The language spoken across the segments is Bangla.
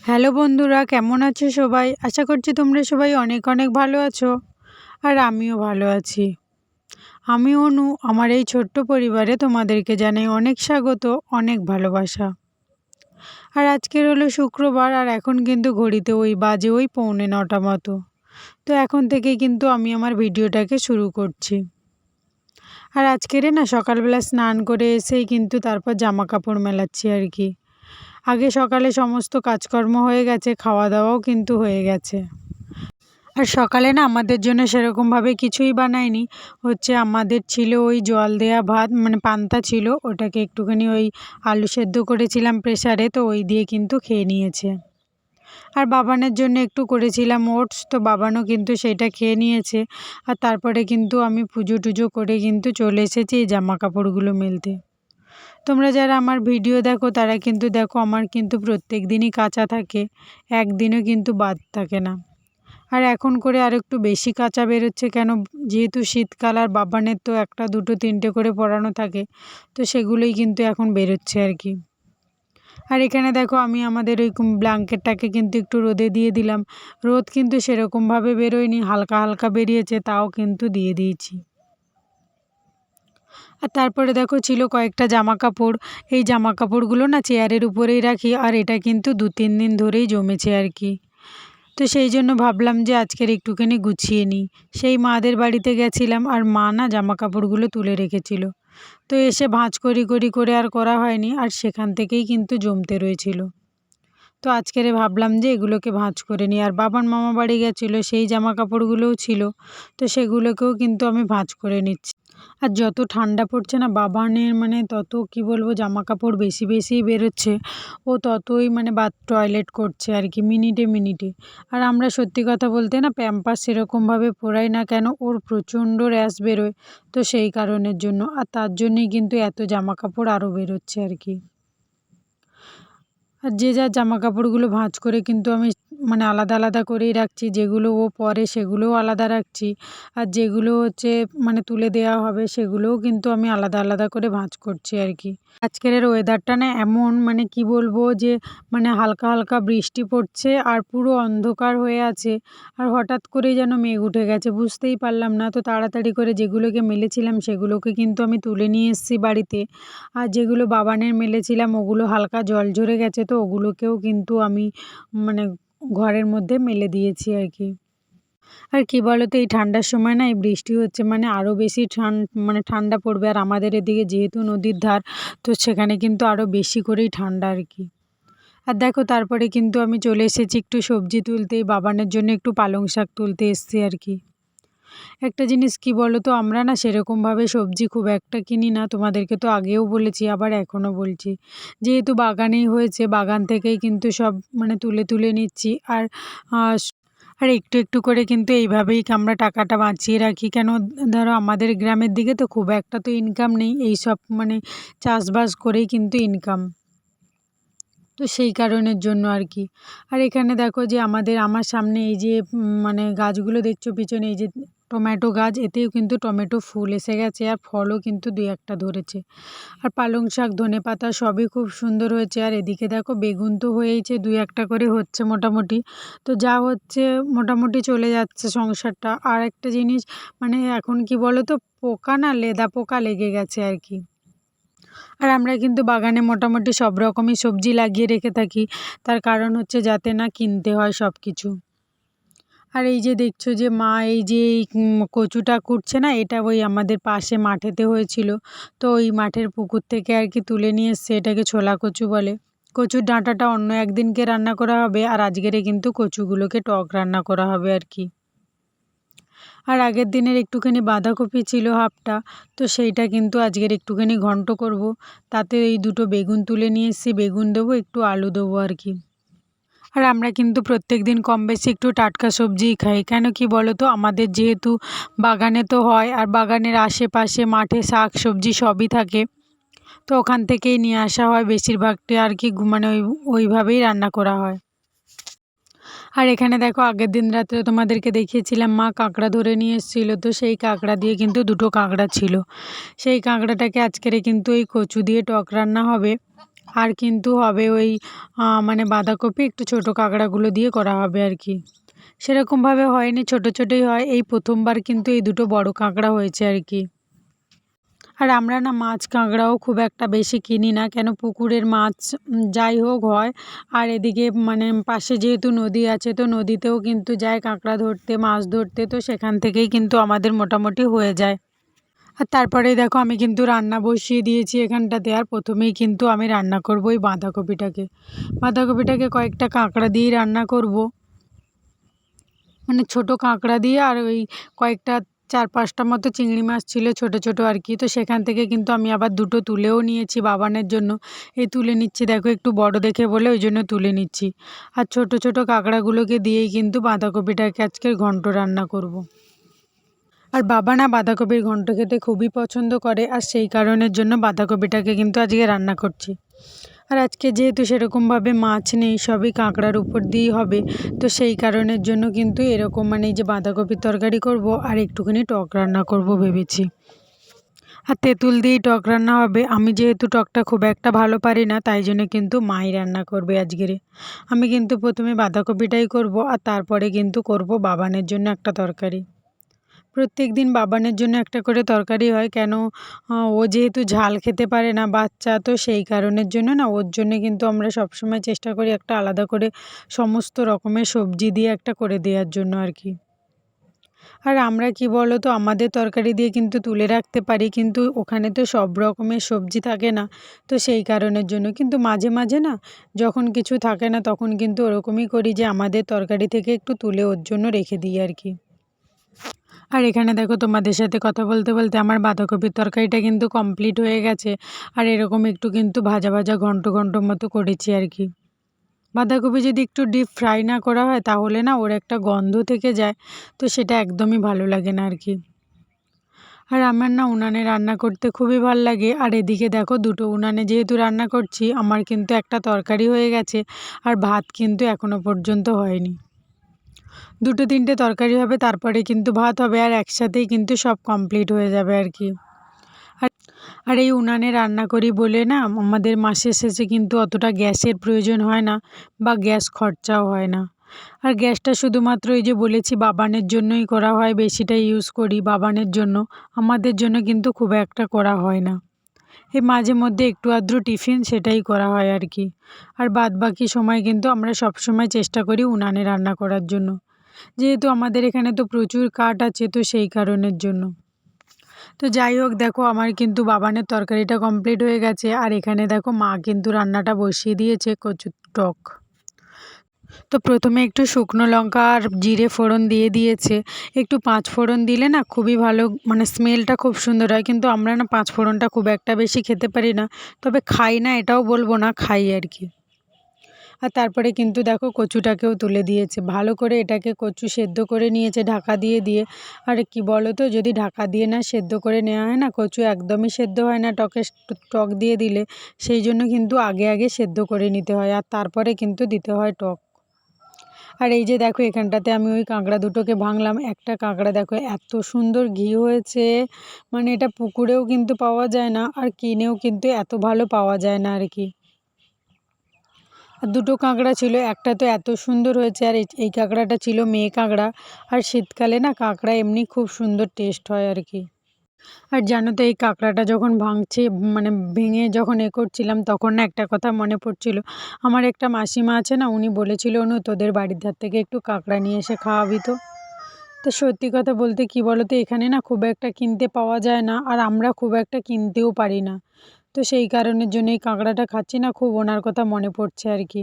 হ্যালো বন্ধুরা, কেমন আছো সবাই? আশা করছি তোমরা সবাই অনেক অনেক ভালো আছো। আর আমিও ভালো আছি। আমি অনু, আমার এই ছোট্ট পরিবারে তোমাদেরকে জানাই অনেক স্বাগত, অনেক ভালোবাসা। আর আজকের হলো শুক্রবার, আর এখন কিন্তু ঘড়িতে বাজে 8:45 মতো। তো এখন থেকেই কিন্তু আমি আমার ভিডিওটাকে শুরু করছি। আর আজকের না সকালবেলা স্নান করে এসেই কিন্তু তারপর জামা কাপড় মেলাচ্ছি আর কি। আগে সকালে সমস্ত কাজকর্ম হয়ে গেছে, খাওয়া দাওয়াও কিন্তু হয়ে গেছে। আর সকালে না আমাদের জন্য সেরকমভাবে কিছুই বানায়নি। আমাদের ছিল ওই জল দেয়া ভাত, মানে পান্তা ছিল, ওটাকে একটুখানি আলু সেদ্ধ করেছিলাম প্রেসারে, তো ওই দিয়ে কিন্তু খেয়ে নিয়েছে। আর বাবানের জন্য একটু করেছিলাম ওটস, তো বাবানও কিন্তু সেটা খেয়ে নিয়েছে। আর তারপরে কিন্তু আমি পুজো টুজো করে কিন্তু চলে এসেছি এই জামা কাপড়গুলো মেলতে। তোমরা যারা আমার ভিডিও দেখো তারা কিন্তু দেখো আমার কিন্তু প্রত্যেক দিনই কাচা থাকে, একদিনও কিন্তু বাদ থাকে না। আর এখন করে আর একটু বেশি কাচা বেরোচ্ছে, কেন যেহেতু শীতকাল আর বাবানের তো একটা দুটো তিনটে করে পরানো থাকে, তো সেগুলোই কিন্তু এখন বেরোচ্ছে আর কি। আর এখানে দেখো আমি আমাদের ওই ব্ল্যাঙ্কেটটাকে কিন্তু একটু রোদে দিয়ে দিলাম। রোদ কিন্তু সেরকমভাবে বেরোয়নি, হালকা হালকা বেরিয়েছে, তাও কিন্তু দিয়ে দিয়েছি। আর তারপরে দেখো ছিল কয়েকটা জামা কাপড়। এই জামা কাপড়গুলো না চেয়ারের উপরেই রাখি, আর এটা কিন্তু 2-3 দিন ধরেই জমেছে আর কি। তো সেই জন্য ভাবলাম যে আজকের একটুখানি গুছিয়ে নিই। সেই মাদের বাড়িতে গেছিলাম, আর মা না জামা কাপড়গুলো তুলে রেখেছিল। তো এসে ভাঁজ করে আর করা হয়নি, আর সেখান থেকেই কিন্তু জমতে রয়েছিল। তো আজকেরে ভাবলাম যে এগুলোকে ভাঁজ করে নিই। আর বাবার মামা বাড়ি গেছিলো, সেই জামা কাপড়গুলোও ছিল, তো সেগুলোকেও কিন্তু আমি ভাঁজ করে নিচ্ছি। আর যত ঠান্ডা পড়ছে না বাবানের, মানে তত কি বলবো, জামা কাপড় বেশি বেশিই বেরোচ্ছে। ও ততই মানে টয়লেট করছে আর কি, মিনিটে মিনিটে। আর আমরা সত্যি কথা বলতে না প্যাম্পাস সেরকমভাবে পরাই না, কেন ওর প্রচণ্ড র্যাশ বেরোয়, তো সেই কারণের জন্য। আর তার জন্যই কিন্তু এত জামা কাপড় আরও বেরোচ্ছে আর কি। আর যে যার জামা কাপড়গুলো ভাঁজ করে কিন্তু আমি মানে আলাদা আলাদা করেই রাখছি। যেগুলো ও পরে সেগুলোও আলাদা রাখছি, আর যেগুলো মানে তুলে দেওয়া হবে সেগুলোও কিন্তু আমি আলাদা আলাদা করে ভাঁজ করছি আর কি। আজকের ওয়েদারটা না এমন, মানে কি বলবো, যে মানে হালকা হালকা বৃষ্টি পড়ছে আর পুরো অন্ধকার হয়ে আছে, আর হঠাৎ করেই যেন মেঘ উঠে গেছে, বুঝতেই পারলাম না। তো তাড়াতাড়ি করে যেগুলোকে মেলেছিলাম সেগুলোকে কিন্তু আমি তুলে নিয়ে এসেছি বাড়িতে। আর যেগুলো বাবানের মেলেছিলাম ওগুলো হালকা জল ঝরে গেছে, তো ওগুলোকেও কিন্তু আমি মানে ঘরের মধ্যে মেলে দিয়েছি আর কি। আর কি বলতো, এই ঠান্ডার সময় না এই বৃষ্টি হচ্ছে মানে আরও বেশি মানে ঠান্ডা পড়বে। আর আমাদের এদিকে যেহেতু নদীর ধার, তো সেখানে কিন্তু আরও বেশি করেই ঠান্ডা আর কি। আর দেখো তারপরে কিন্তু আমি চলে এসেছি একটু সবজি তুলতে, বাবানের জন্য একটু পালং শাক তুলতে এসেছি আর কি। একটা জিনিস কি বলো তো, আমরা না সেরকমভাবে সবজি খুব একটা কিনি না, তোমাদেরকে তো আগেও বলেছি আবার এখনও বলছি। যেহেতু বাগানেই হয়েছে, বাগান থেকেই কিন্তু সব মানে তুলে তুলে নিচ্ছি। আর আর একটু একটু করে কিন্তু এইভাবেই আমরা টাকাটা বাঁচিয়ে রাখি, কেন ধরো আমাদের গ্রামের দিকে তো খুব একটা তো ইনকাম নেই, এই সব মানে চাষবাস করেই কিন্তু ইনকাম, তো সেই কারণের জন্য আর কি। আর এখানে দেখো যে আমার সামনে এই যে মানে গাছগুলো দেখছো পিছনে, এই যে টমেটো গাছ, এতেও কিন্তু টমেটো ফুল এসে গেছে, আর ফলও কিন্তু 2-1টা ধরেছে। আর পালং শাক, ধনেপাতা সবই খুব সুন্দর হয়েছে। আর এদিকে দেখো বেগুন তো হয়েইছে, 2-1টা করে হচ্ছে মোটামুটি। তো যা হচ্ছে মোটামুটি চলে যাচ্ছে সংসারটা। আর একটা জিনিস, মানে এখন কি বলো তো, পোকা না, লেদা পোকা লেগে গেছে আর কি। আর আমরা কিন্তু বাগানে মোটামুটি সব রকমই সবজি লাগিয়ে রেখে থাকি, তার কারণ হচ্ছে যাতে না কিনতে হয় সব কিছু। আর এই যে দেখছো যে মা এই যে কচুটা কুটছে না, এটা আমাদের পাশে মাঠেতে হয়েছিল, তো ওই মাঠের পুকুর থেকে আর কি তুলে নিয়ে এসছে, এটাকে ছোলা কচু বলে। কচুর ডাঁটাটা অন্য একদিনকে রান্না করা হবে, আর আজকেরে কিন্তু কচুগুলোকে টক রান্না করা হবে আর কি। আর আগের দিনের একটুখানি বাঁধাকপি ছিল হাফটা, তো সেইটা কিন্তু আজকের একটুখানি ঘন্ট করব। তাতে এই দুটো বেগুন তুলে নিয়ে এসেছি, বেগুন দেবো, একটু আলু দেবো আর কি। আর আমরা কিন্তু প্রত্যেক দিন কম বেশি একটু টাটকা সবজিই খাই, কেন কি বলো তো, আমাদের যেহেতু বাগানে তো হয়, আর বাগানের আশেপাশে মাঠে শাক সবজি সবই থাকে, তো ওখান থেকেই নিয়ে আসা হয় বেশিরভাগটা আর কি, মানে ওইভাবেই রান্না করা হয়। আর এখানে দেখো আগের দিন রাত্রে তোমাদেরকে দেখিয়েছিলাম মা কাঁকড়া ধরে নিয়ে এসেছিলো, তো সেই কাঁকড়া দিয়ে কিন্তু 2টো কাঁকড়া ছিল। সেই কাঁকড়াটাকে আজকেরে কিন্তু এই কচু দিয়ে টক রান্না হবে। আর কিন্তু হবে ওই মানে বাঁধাকপি একটু ছোটো কাঁকড়াগুলো দিয়ে করা হবে আর কি। সেরকমভাবে হয়নি, ছোটো ছোটোই হয়, এই প্রথমবার কিন্তু এই দুটো বড় কাঁকড়া হয়েছে আর কি। আর আমরা না মাছ কাঁকড়াও খুব একটা বেশি কিনি না, কেন পুকুরের মাছ যাই হোক হয়। আর এদিকে মানে পাশে যেহেতু নদী আছে, তো নদীতেও কিন্তু যায় কাঁকড়া ধরতে, মাছ ধরতে, তো সেখান থেকেই কিন্তু আমাদের মোটামুটি হয়ে যায়। আর তারপরেই দেখো আমি কিন্তু রান্না বসিয়ে দিয়েছি এখানটাতে। আর প্রথমেই কিন্তু আমি রান্না করব এই বাঁধাকপিটাকে কয়েকটা কাঁকড়া দিয়েই রান্না করব, মানে ছোট কাঁকড়া দিয়ে। আর ওই কয়েকটা 4-5টা মতো চিংড়ি মাছ ছিল ছোট ছোট আর কি, তো সেখান থেকে কিন্তু আমি আবার দুটো তুলেও নিয়েছি বাবানের জন্য। এই তুলে নিচ্ছি দেখো, একটু বড় দেখে বলে ওই জন্য তুলে নিচ্ছি। আর ছোট ছোট কাঁকড়াগুলোকে দিয়েই কিন্তু বাঁধাকপিটাকে আজকের ঘন্ট রান্না করব। আর বাবা না বাঁধাকপির ঘন্ট খেতে খুবই পছন্দ করে, আর সেই কারণের জন্য বাঁধাকপিটাকে কিন্তু আজকে রান্না করছি। আর আজকে যেহেতু সেরকমভাবে মাছ নেই, সবই কাঁকড়ার উপর দিয়েই হবে, তো সেই কারণের জন্য কিন্তু এরকম মানে এই যে বাঁধাকপির তরকারি করব আর একটুখানি টক রান্না করব ভেবেছি। আর তেঁতুল দিয়েই টক রান্না হবে। আমি যেহেতু টকটা খুব একটা ভালো পারি না, তাই জন্য কিন্তু মাই রান্না করবে আজকেরে। আমি কিন্তু প্রথমে বাঁধাকপিটাই করব, আর তারপরে কিন্তু করব বাবানের জন্য একটা তরকারি। প্রত্যেকদিন বাবানের জন্য একটা করে তরকারি হয়, কেন ও যেহেতু ঝাল খেতে পারে না বাচ্চা, তো সেই কারণের জন্য না ওর জন্য কিন্তু আমরা সবসময় চেষ্টা করি একটা আলাদা করে সমস্ত রকমের সবজি দিয়ে একটা করে দেওয়ার জন্য আর কি। আর আমরা কি বলো তো, আমাদের তরকারি দিয়ে কিন্তু তুলে রাখতে পারি, কিন্তু ওখানে তো সব রকমের সবজি থাকে না, তো সেই কারণের জন্য কিন্তু মাঝে মাঝে না যখন কিছু থাকে না তখন কিন্তু ওরকমই করি যে আমাদের তরকারি থেকে একটু তুলে ওর জন্য রেখে দিই আর কি। আর এখানে দেখো, তোমাদের সাথে কথা বলতে বলতে আমার বাঁধাকপির তরকারিটা কিন্তু কমপ্লিট হয়ে গেছে। আর এরকম একটু কিন্তু ভাজা ভাজা ঘন্ট ঘন্ট মতো করেছি আর কি। বাঁধাকপি যদি একটু ডিপ ফ্রাই না করা হয় তাহলে না ওর একটা গন্ধ থেকে যায়, তো সেটা একদমই ভালো লাগে না আর কি। আর আমার না উনানে রান্না করতে খুবই ভালো লাগে। আর এদিকে দেখো, দুটো উনানে যেহেতু রান্না করছি, আমার কিন্তু একটা তরকারি হয়ে গেছে আর ভাত কিন্তু এখনো পর্যন্ত হয়নি। 2-3টে তরকারি হবে, তারপরে কিন্তু ভাত হবে, আর একসাথেই কিন্তু সব কমপ্লিট হয়ে যাবে আর কি। আর আর এই উনানে রান্না করি বলে না আমাদের মাসের শেষে কিন্তু অতটা গ্যাসের প্রয়োজন হয় না, বা গ্যাস খরচাও হয় না। আর গ্যাসটা শুধুমাত্র এই যে বলেছি বাবানের জন্যই করা হয়, বেশিটা ইউজ করি বাবানের জন্য, আমাদের জন্য কিন্তু খুব একটা করা হয় না। এই মাঝে মধ্যে একটু আধটু টিফিন সেটাই করা হয় আর কি। আর বাদ বাকি সময় কিন্তু আমরা সবসময় চেষ্টা করি উনানে রান্না করার জন্য, যেহেতু আমাদের এখানে তো প্রচুর কাঠ আছে, তো সেই কারণের জন্য। তো যাই হোক, দেখো আমার কিন্তু বাবানের তরকারিটা কমপ্লিট হয়ে গেছে। আর এখানে দেখো মা কিন্তু রান্নাটা বসিয়ে দিয়েছে কচুর টক। তো প্রথমে একটু শুকনো লঙ্কা আর জিরে ফোড়ন দিয়ে দিয়েছে। একটু পাঁচ ফোড়ন দিলে না খুবই ভালো, মানে স্মেলটা খুব সুন্দর হয়, কিন্তু আমরা না পাঁচ ফোড়নটা খুব একটা বেশি খেতে পারি না, তবে খাই না এটাও বলবো না, খাই আর কি। আর তারপরে কিন্তু দেখো কচুটাকেও তুলে দিয়েছে, ভালো করে এটাকে কচু সেদ্ধ করে নিয়েছে ঢাকা দিয়ে দিয়ে। আর কি বলো তো, যদি ঢাকা দিয়ে না সেদ্ধ করে নেওয়া হয় না, কচু একদমই সেদ্ধ হয় না টক দিয়ে দিলে, সেই জন্য কিন্তু আগে আগে সেদ্ধ করে নিতে হয় আর তারপরে কিন্তু দিতে হয় টক। আর এই যে দেখো, এখানটাতে আমি ওই কাঁকড়া দুটোকে ভাঙলাম, একটা কাঁকড়া দেখো এত সুন্দর ঘি হয়েছে, মানে এটা পুকুরেও কিন্তু পাওয়া যায় না, আর কিনেও কিন্তু এত ভালো পাওয়া যায় না আর কি। আর দুটো কাঁকড়া ছিল, একটা তো এত সুন্দর হয়েছে, আর এই কাঁকড়াটা ছিল মেয়ে কাঁকড়া। আর শীতকালে না কাঁকড়া এমনি খুব সুন্দর টেস্ট হয় আর কি। আর জানো তো, এই কাঁকড়াটা যখন ভাঙছে মানে ভেঙে যখন করছিলাম, তখন না একটা কথা মনে পড়ছিল। আমার একটা মাসিমা আছে না, উনি বলেছিল, অনু তোদের বাড়ির ধার থেকে একটু কাঁকড়া নিয়ে এসে খাওয়াবি তো। তো সত্যি কথা বলতে কি বলো তো, এখানে না খুব একটা কিনতে পাওয়া যায় না, আর আমরা খুব একটা কিনতেও পারি না, তো সেই কারণের জন্য এই কাঁকড়াটা খাচ্ছি না, খুব ওনার কথা মনে পড়ছে আর কি।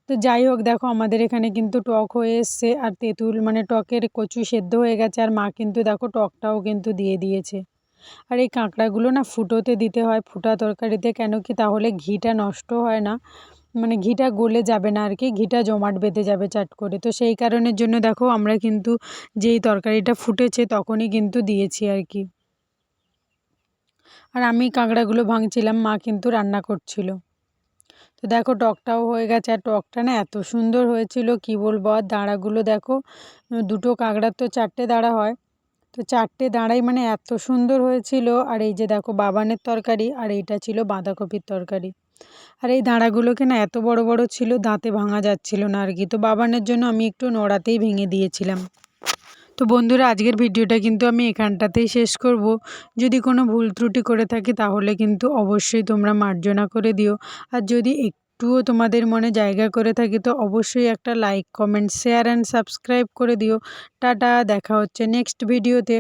তো যাই হোক, দেখো আমাদের এখানে কিন্তু টক হয়ে এসছে, আর তেঁতুল মানে টকের কচু সেদ্ধ হয়ে গেছে, আর মা কিন্তু দেখো টকটাও কিন্তু দিয়ে দিয়েছে। আর এই কাঁকড়াগুলো না ফুটোতে দিতে হয়, ফুটা তরকারিতে, কেন কি তাহলে ঘিটা নষ্ট হয় না, মানে ঘিটা গলে যাবে না আর কি, ঘিটা জমাট বেঁধে যাবে চাট করে, তো সেই কারণের জন্য দেখো আমরা কিন্তু যেই তরকারিটা ফুটেছে তখনই কিন্তু দিয়েছি আর কি। আর আমি কাঁকড়াগুলো ভাঙছিলাম, মা কিন্তু রান্না করছিল। তো দেখো টকটাও হয়ে গেছে, আর টকটা না এত সুন্দর হয়েছিল কি বলবো। আর দাঁড়াগুলো দেখো, দুটো কাঁকড়ার তো 4টে দাঁড়া হয়, তো 4টে দাঁড়াই মানে এত সুন্দর হয়েছিল। আর এই যে দেখো বাবানের তরকারি, আর এইটা ছিল বাঁধাকপির তরকারি। আর এই দাঁড়াগুলোকে না এত বড় বড় ছিল, দাঁতে ভাঙা যাচ্ছিল না আর কি। তো বাবানের জন্য আমি একটু নড়াতেই ভেঙে দিয়েছিলাম। তো বন্ধুরা, আজকের ভিডিওটা কিন্তু আমি এখানটাতেই শেষ করব। যদি কোনো ভুল ত্রুটি করে থাকি তাহলে কিন্তু অবশ্যই তোমরা মার্জনা করে দিও। আর যদি একটুও তোমাদের মনে জায়গা করে থাকি তো অবশ্যই একটা like, comment, share and subscribe করে দিও। টাটা, দেখা হচ্ছে নেক্সট ভিডিওতে।